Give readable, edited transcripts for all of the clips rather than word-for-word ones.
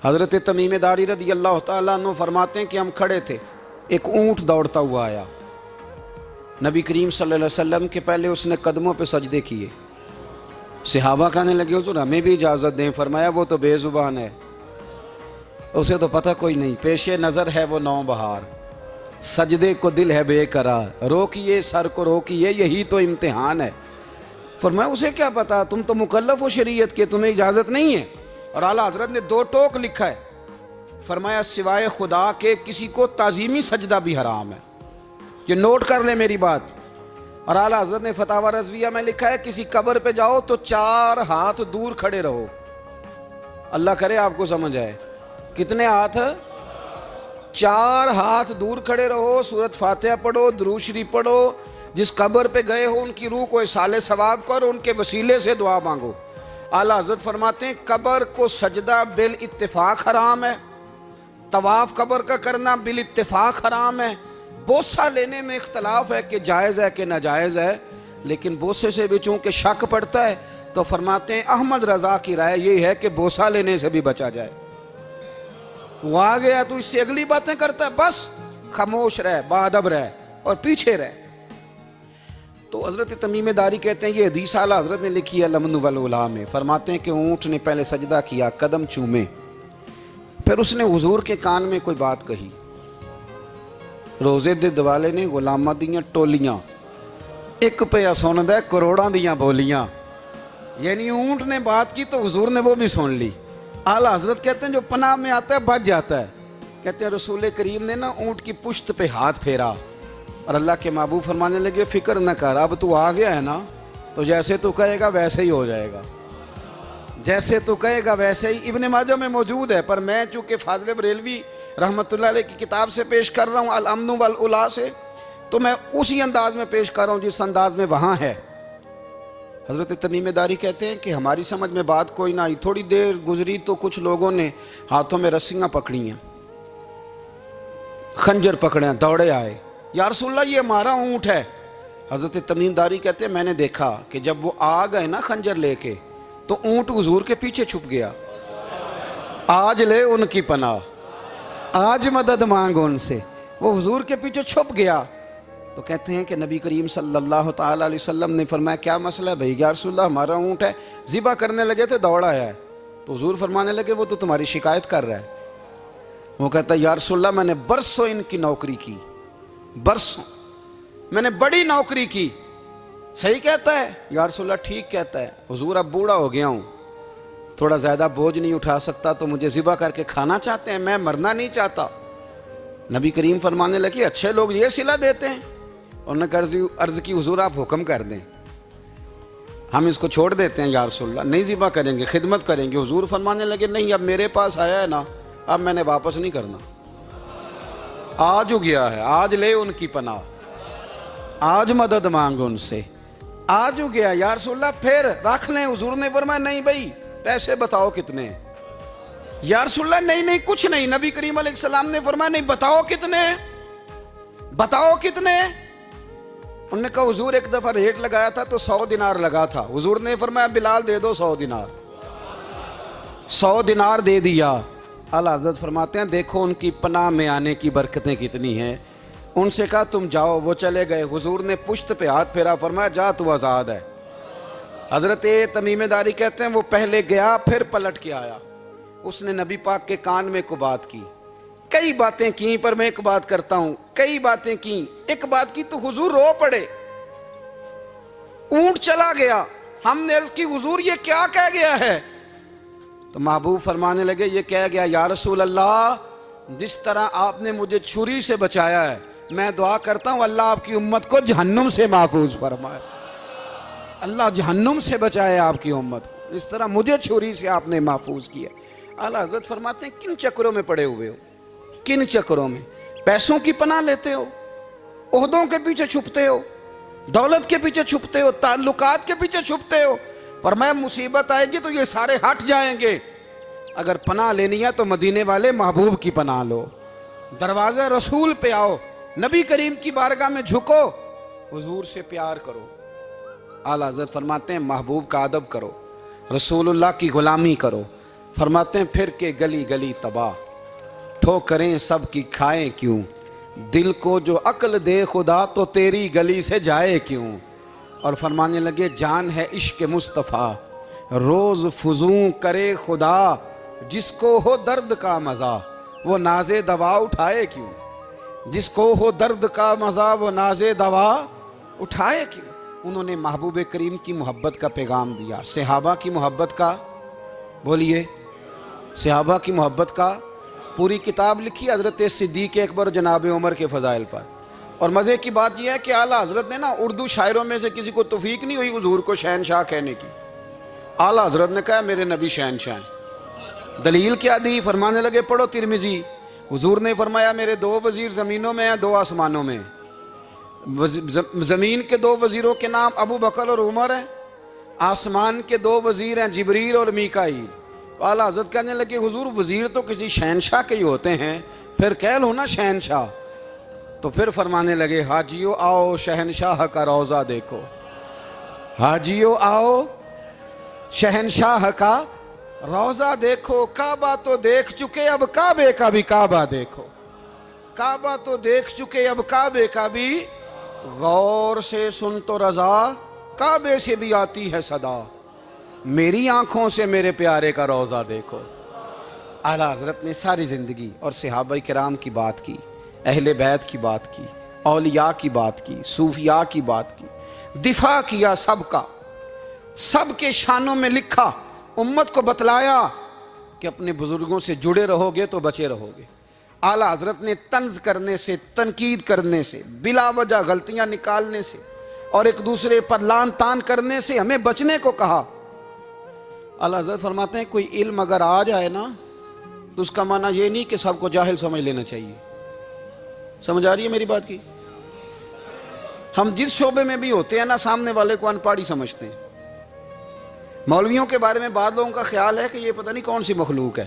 حضرت تمیم داری رضی اللہ تعالیٰ عنہ فرماتے ہیں کہ ہم کھڑے تھے، ایک اونٹ دوڑتا ہوا آیا، نبی کریم صلی اللہ علیہ وسلم کے پہلے اس نے قدموں پہ سجدے کیے۔ صحابہ کہنے لگے حضور ہمیں بھی اجازت دیں، فرمایا وہ تو بے زبان ہے، اسے تو پتہ کوئی نہیں، پیش نظر ہے وہ نو بہار، سجدے کو دل ہے بے قرار، روکیے سر کو روکیے یہی تو امتحان ہے۔ فرمایا اسے کیا پتا، تم تو مکلف ہو شریعت کے، تمہیں اجازت نہیں ہے۔ اور اعلیٰ حضرت نے 2 ٹوک لکھا ہے، فرمایا سوائے خدا کے کسی کو تعظیمی سجدہ بھی حرام ہے، یہ نوٹ کر لیں میری بات۔ اور اعلیٰ حضرت نے فتاوی رضویہ میں لکھا ہے کسی قبر پہ جاؤ تو 4 ہاتھ دور کھڑے رہو، اللہ کرے آپ کو سمجھ آئے، کتنے ہاتھ؟ 4 ہاتھ دور کھڑے رہو، سورۃ فاتحہ پڑھو، درود شریف پڑھو، جس قبر پہ گئے ہو ان کی روح کو اصال ثواب کرو، ان کے وسیلے سے دعا مانگو۔ اعلیٰ حضرت فرماتے ہیں قبر کو سجدہ بالاتفاق حرام ہے، طواف قبر کا کرنا بالاتفاق حرام ہے، بوسہ لینے میں اختلاف ہے کہ جائز ہے کہ ناجائز ہے، لیکن بوسے سے بھی چونکہ شک پڑتا ہے تو فرماتے ہیں احمد رضا کی رائے یہ ہے کہ بوسہ لینے سے بھی بچا جائے۔ وہ آ گیا تو اس سے اگلی باتیں کرتا ہے، بس خاموش رہ، باادب رہ اور پیچھے رہ۔ تو حضرت تمیم داری کہتے ہیں یہ حدیث اعلیٰ حضرت نے لکھی ہے لمن والعلا میں، فرماتے ہیں کہ اونٹ نے پہلے سجدہ کیا، قدم چومے، پھر اس نے حضور کے کان میں کوئی بات کہی، روزے دے دوالے نے غلامہ دیاں ٹولیاں، ایک پہ سن دے کروڑاں دیاں بولیاں، یعنی اونٹ نے بات کی تو حضور نے وہ بھی سن لی۔ اعلیٰ حضرت کہتے ہیں جو پناہ میں آتا ہے بچ جاتا ہے، کہتے ہیں رسول کریم نے نا اونٹ کی پشت پہ ہاتھ پھیرا اور اللہ کے محبوب فرمانے لگے فکر نہ کر، اب تو آ گیا ہے نا تو جیسے تو کہے گا ویسے ہی ہو جائے گا، جیسے تو کہے گا ویسے ہی۔ ابن ماجہ میں موجود ہے، پر میں چونکہ فاضل بریلوی رحمۃ اللہ علیہ کی کتاب سے پیش کر رہا ہوں الامن والعلا سے، تو میں اسی انداز میں پیش کر رہا ہوں جس انداز میں وہاں ہے۔ حضرت تمیم داری کہتے ہیں کہ ہماری سمجھ میں بات کوئی نہ آئی، تھوڑی دیر گزری تو کچھ لوگوں نے ہاتھوں میں رسیاں پکڑی ہیں، خنجر پکڑے ہیں، دوڑے آئے، یا رسول اللہ یہ ہمارا اونٹ ہے۔ حضرت تمیم داری کہتے ہیں میں نے دیکھا کہ جب وہ آ گئے نا خنجر لے کے تو اونٹ حضور کے پیچھے چھپ گیا، آج لے ان کی پناہ، آج مدد مانگ ان سے، وہ حضور کے پیچھے چھپ گیا۔ تو کہتے ہیں کہ نبی کریم صلی اللہ تعالیٰ علیہ وسلم نے فرمایا کیا مسئلہ ہے بھائی؟ یا رسول اللہ ہمارا اونٹ ہے، ذبح کرنے لگے تھے دوڑ آیا ہے۔ تو حضور فرمانے لگے وہ تو تمہاری شکایت کر رہا ہے۔ وہ کہتا ہے یا رسول اللہ میں نے برسوں ان کی نوکری کی، برسوں میں نے بڑی نوکری کی۔ صحیح کہتا ہے یا رسول اللہ؟ ٹھیک کہتا ہے حضور، اب بوڑھا ہو گیا ہوں، تھوڑا زیادہ بوجھ نہیں اٹھا سکتا، تو مجھے ذبح کر کے کھانا چاہتے ہیں، میں مرنا نہیں چاہتا۔ نبی کریم فرمانے لگے اچھے لوگ یہ صلہ دیتے ہیں؟ انہوں نے عرض کی حضور آپ حکم کر دیں، ہم اس کو چھوڑ دیتے ہیں یا رسول اللہ، نہیں ذبح کریں گے، خدمت کریں گے۔ حضور فرمانے لگے نہیں، اب میرے پاس آیا ہے نا، اب میں نے واپس نہیں کرنا، آج ہو گیا ہے، آج لے ان کی پناہ، آج مدد مانگ ان سے، آج ہو گیا یا رسول اللہ پھر رکھ لیں۔ حضور نے فرمایا نہیں بھائی پیسے بتاؤ کتنے؟ یا رسول اللہ نہیں کچھ نہیں۔ نبی کریم علیہ السلام نے فرمایا نہیں بتاؤ کتنے، بتاؤ کتنے؟ انہوں نے کہا حضور ایک دفعہ ریٹ لگایا تھا تو 100 دینار لگا تھا، حضور نے فرمایا بلال دے دو 100 دینار، 100 دینار دے دیا۔ اعلیٰ حضرت فرماتے ہیں دیکھو ان کی پناہ میں آنے کی برکتیں کتنی ہیں۔ ان سے کہا تم جاؤ، وہ چلے گئے، حضور نے پشت پہ ہاتھ پھیرا، فرمایا جا تو آزاد ہے۔ حضرت تمیم داری کہتے ہیں وہ پہلے گیا پھر پلٹ کے آیا، اس نے نبی پاک کے کان میں کو بات کی، کئی باتیں کی، پر میں ایک بات کرتا ہوں، کئی باتیں کی، ایک بات کی تو حضور رو پڑے، اونٹ چلا گیا، ہم نے عرض کی حضور یہ کیا کہہ گیا ہے؟ تو محبوب فرمانے لگے یہ کہہ گیا یا رسول اللہ جس طرح آپ نے مجھے چھری سے بچایا ہے، میں دعا کرتا ہوں اللہ آپ کی امت کو جہنم سے محفوظ فرمائے، اللہ جہنم سے بچائے آپ کی امت کو، اس طرح مجھے چھری سے آپ نے محفوظ کیا۔ اعلیٰ حضرت فرماتے ہیں کن چکروں میں پڑے ہوئے ہو، کن چکروں میں؟ پیسوں کی پناہ لیتے ہو، عہدوں کے پیچھے چھپتے ہو، دولت کے پیچھے چھپتے ہو، تعلقات کے پیچھے چھپتے ہو، فرمایا مصیبت آئے گی تو یہ سارے ہٹ جائیں گے، اگر پناہ لینی ہے تو مدینے والے محبوب کی پناہ لو، دروازے رسول پہ آؤ، نبی کریم کی بارگاہ میں جھکو، حضور سے پیار کرو۔ اعلیٰ حضرت فرماتے ہیں محبوب کا ادب کرو، رسول اللہ کی غلامی کرو، فرماتے ہیں پھر کے گلی گلی تباہ، ٹھوکریں سب کی کھائیں کیوں، دل کو جو عقل دے خدا تو تیری گلی سے جائے کیوں۔ اور فرمانے لگے جان ہے عشق مصطفیٰ، روز فزوں کرے خدا، جس کو ہو درد کا مزہ وہ ناز دوا اٹھائے کیوں، جس کو ہو درد کا مزہ وہ ناز دوا اٹھائے کیوں۔ انہوں نے محبوب کریم کی محبت کا پیغام دیا، صحابہ کی محبت کا، بولیے، صحابہ کی محبت کا پوری کتاب لکھی حضرت صدیق اکبر جناب عمر کے فضائل پر۔ اور مزے کی بات یہ ہے کہ اعلیٰ حضرت نے نا اردو شاعروں میں سے کسی کو توفیق نہیں ہوئی حضور کو شہنشاہ کہنے کی، اعلیٰ حضرت نے کہا میرے نبی شہنشاہ ہیں۔ دلیل کیا دی؟ فرمانے لگے پڑھو ترمذی، حضور نے فرمایا میرے 2 وزیر زمینوں میں ہیں 2 آسمانوں میں، زمین کے 2 وزیروں کے نام ابو بکر اور عمر ہیں، آسمان کے 2 وزیر ہیں جبریل اور میکائیل۔ اعلیٰ حضرت کہنے لگے حضور وزیر تو کسی شہنشاہ کے ہی ہوتے ہیں، پھر کہہ لو نا شہنشاہ۔ تو پھر فرمانے لگے حاجیو آؤ شہنشاہ کا روضہ دیکھو، حاجیو آؤ شہنشاہ کا روضہ دیکھو، کعبہ تو دیکھ چکے اب کعبے کا بھی کعبہ دیکھو، کعبہ تو دیکھ چکے اب کعبے کا بھی، غور سے سن تو رضا کعبے سے بھی آتی ہے صدا، میری آنکھوں سے میرے پیارے کا روضہ دیکھو۔ اعلیٰ حضرت نے ساری زندگی اور صحابہ کرام کی بات کی، اہل بیت کی بات کی، اولیاء کی بات کی، صوفیاء کی بات کی، دفاع کیا سب کا، سب کے شانوں میں لکھا، امت کو بتلایا کہ اپنے بزرگوں سے جڑے رہو گے تو بچے رہو گے۔ اعلیٰ حضرت نے طنز کرنے سے، تنقید کرنے سے، بلا وجہ غلطیاں نکالنے سے اور ایک دوسرے پر لان تان کرنے سے ہمیں بچنے کو کہا۔ اعلیٰ حضرت فرماتے ہیں کوئی علم اگر آ جائے نا تو اس کا معنی یہ نہیں کہ سب کو جاہل سمجھ لینا چاہیے۔ سمجھ آ رہی ہے میری بات کی؟ ہم جس شعبے میں بھی ہوتے ہیں نا سامنے والے کو ان پڑھ ہی سمجھتے ہیں۔ مولویوں کے بارے میں بعض لوگوں کا خیال ہے کہ یہ پتہ نہیں کون سی مخلوق ہے،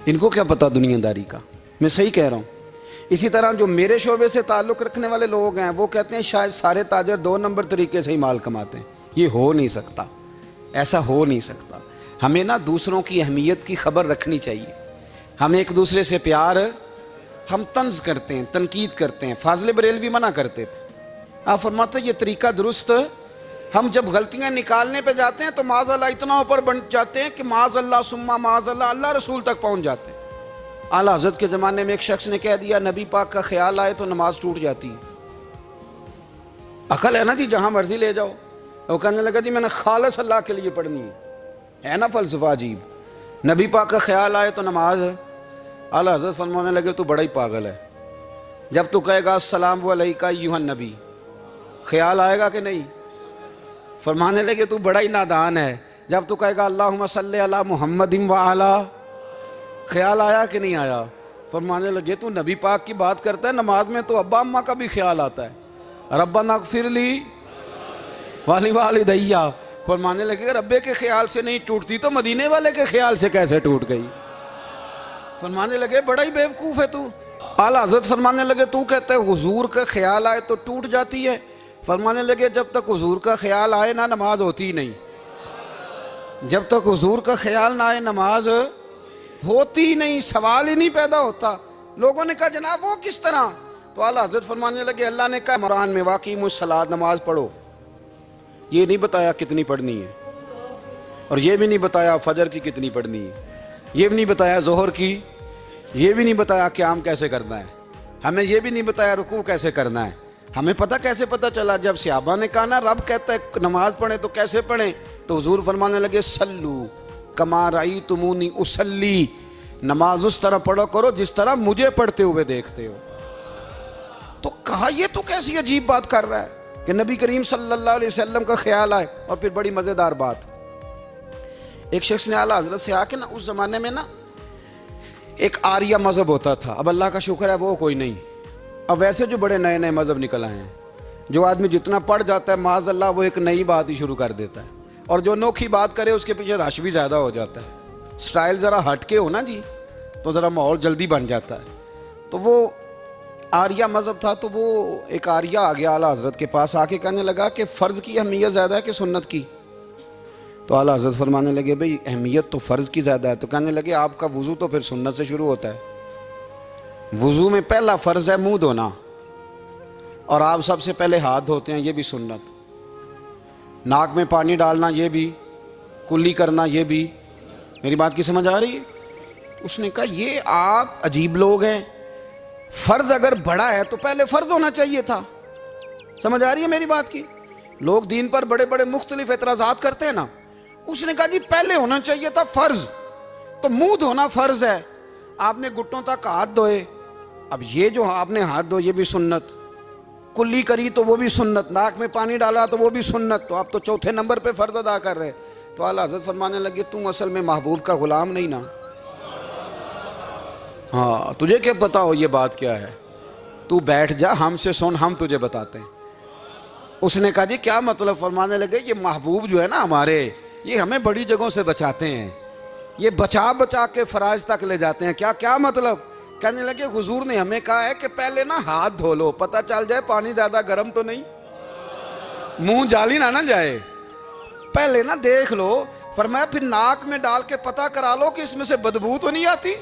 ان کو کیا پتہ دنیا داری کا۔ میں صحیح کہہ رہا ہوں۔ اسی طرح جو میرے شعبے سے تعلق رکھنے والے لوگ ہیں وہ کہتے ہیں شاید سارے تاجر 2 نمبر طریقے سے ہی مال کماتے ہیں۔ یہ ہو نہیں سکتا، ایسا ہو نہیں سکتا۔ ہمیں نا دوسروں کی اہمیت کی خبر رکھنی چاہیے، ہم ایک دوسرے سے پیار، ہم طنز کرتے ہیں، تنقید کرتے ہیں۔ فاضل بریلوی منع کرتے تھے، آپ فرماتے یہ طریقہ درست، ہم جب غلطیاں نکالنے پہ جاتے ہیں تو معاذ اللہ اتنا اوپر بن جاتے ہیں کہ معاذ اللہ ثم معاذ اللہ اللہ رسول تک پہنچ جاتے ہیں۔ اعلیٰ حضرت کے زمانے میں ایک شخص نے کہہ دیا نبی پاک کا خیال آئے تو نماز ٹوٹ جاتی ہے۔ عقل ہے نا جی، جہاں مرضی لے جاؤ۔ وہ کہنے لگا جی میں نے خالص اللہ کے لیے پڑھنی ہے نا فلسفہ عجیب، نبی پاک کا خیال آئے تو نماز ہے۔ اعلیٰ حضرت فرمانے لگے تو بڑا ہی پاگل ہے، جب تو کہے گا السلام علیکہ ایھا النبی خیال آئے گا کہ نہیں؟ فرمانے لگے تو بڑا ہی نادان ہے، جب تو کہے گا اللہم صلی علی محمد وعلی خیال آیا کہ نہیں آیا؟ فرمانے لگے تو نبی پاک کی بات کرتا ہے، نماز میں تو ابا اماں کا بھی خیال آتا ہے، ربنا اغفر لی والی والدیہ۔ فرمانے لگے ربے کے خیال سے نہیں ٹوٹتی تو مدینے والے کے خیال سے کیسے ٹوٹ گئی؟ فرمانے لگے بڑا ہی بیوقوف ہے تو۔ اعلیٰ حضرت فرمانے لگے تو کہتا ہے حضور کا خیال آئے تو ٹوٹ جاتی ہے؟ فرمانے لگے جب تک حضور کا خیال آئے نہ نماز ہوتی نہیں، جب تک حضور کا خیال نہ آئے نماز ہوتی نہیں، سوال ہی نہیں پیدا ہوتا۔ لوگوں نے کہا جناب وہ کس طرح؟ تو اعلیٰ حضرت فرمانے لگے اللہ نے کہا قرآن میں واقعی الصلاۃ نماز پڑھو، یہ نہیں بتایا کتنی پڑھنی ہے، اور یہ بھی نہیں بتایا فجر کی کتنی پڑھنی ہے، یہ بھی نہیں بتایا ظہر کی، یہ بھی نہیں بتایا قیام کیسے کرنا ہے، ہمیں یہ بھی نہیں بتایا رکوع کیسے کرنا ہے۔ ہمیں پتہ کیسے پتہ چلا؟ جب صحابہ نے کہا نا رب کہتا ہے نماز پڑھیں تو کیسے پڑھیں، تو حضور فرمانے لگے سلو کما رأیتمونی اصلی، نماز اس طرح پڑھو کرو جس طرح مجھے پڑھتے ہوئے دیکھتے ہو۔ تو کہا یہ تو کیسی عجیب بات کر رہا ہے کہ نبی کریم صلی اللہ علیہ وسلم کا خیال آئے۔ اور پھر بڑی مزیدار بات، ایک شخص نے اعلیٰ حضرت سے آ کے نا اس زمانے میں نا ایک آریہ مذہب ہوتا تھا، اب اللہ کا شکر ہے وہ کوئی نہیں، اب ویسے جو بڑے نئے نئے مذہب نکل آئے ہیں، جو آدمی جتنا پڑھ جاتا ہے معاذ اللہ وہ ایک نئی بات ہی شروع کر دیتا ہے، اور جو انوکھی بات کرے اس کے پیچھے رش بھی زیادہ ہو جاتا ہے، سٹائل ذرا ہٹ کے ہو نا جی تو ذرا ماحول جلدی بن جاتا ہے۔ تو وہ آریہ مذہب تھا، تو وہ ایک آریہ آ گیا اعلیٰ حضرت کے پاس، آ کے کہنے لگا کہ فرض کی اہمیت زیادہ ہے کہ سنت کی؟ تو اعلیٰ حضرت فرمانے لگے بھئی اہمیت تو فرض کی زیادہ ہے. تو کہنے لگے آپ کا وضو تو پھر سنت سے شروع ہوتا ہے. وضو میں پہلا فرض ہے منہ دھونا، اور آپ سب سے پہلے ہاتھ دھوتے ہیں، یہ بھی سنت. ناک میں پانی ڈالنا یہ بھی، کلی کرنا یہ بھی. میری بات کی سمجھ آ رہی ہے؟ اس نے کہا یہ آپ عجیب لوگ ہیں، فرض اگر بڑا ہے تو پہلے فرض ہونا چاہیے تھا. سمجھ آ رہی ہے میری بات کی؟ لوگ دین پر بڑے بڑے مختلف اعتراضات کرتے ہیں نا. اس نے کہا جی پہلے ہونا چاہیے تھا فرض. تو منہ دھونا فرض ہے، آپ نے گھٹنوں تک ہاتھ دھوئے. اب یہ جو آپ نے ہاتھ دھو یہ بھی سنت، کلی کری تو وہ بھی سنت، ناک میں پانی ڈالا تو وہ بھی سنت. تو آپ تو چوتھے نمبر پہ فرض ادا کر رہے. تو اعلیٰ حضرت فرمانے لگے تم اصل میں محبوب کا غلام نہیں نا. ہاں تجھے کیا پتا ہو یہ بات کیا ہے، تو بیٹھ جا ہم سے سن، ہم تجھے بتاتے ہیں. اس نے کہا جی کیا مطلب؟ فرمانے لگے یہ محبوب جو ہے نا ہمارے، یہ ہمیں بڑی جگہوں سے بچاتے ہیں، یہ بچا بچا کے فرائض تک لے جاتے ہیں. کیا مطلب؟ کہنے لگے حضور نے ہمیں کہا ہے کہ پہلے نا ہاتھ دھو لو، پتہ چل جائے پانی زیادہ گرم تو نہیں، منہ جالی نہ جائے، پہلے نا دیکھ لو. فرمایا پھر ناک میں ڈال کے پتہ کرا لو کہ اس میں سے بدبو تو نہیں آتی.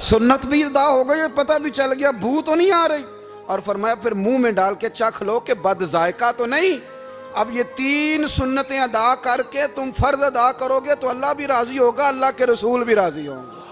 سنت بھی ادا ہو گئی، پتہ بھی چل گیا بو تو نہیں آ رہی. اور فرمایا پھر منہ میں ڈال کے چکھ لو کہ بد ذائقہ تو نہیں. اب یہ 3 سنتیں ادا کر کے تم فرض ادا کرو گے تو اللہ بھی راضی ہوگا، اللہ کے رسول بھی راضی ہوں گے.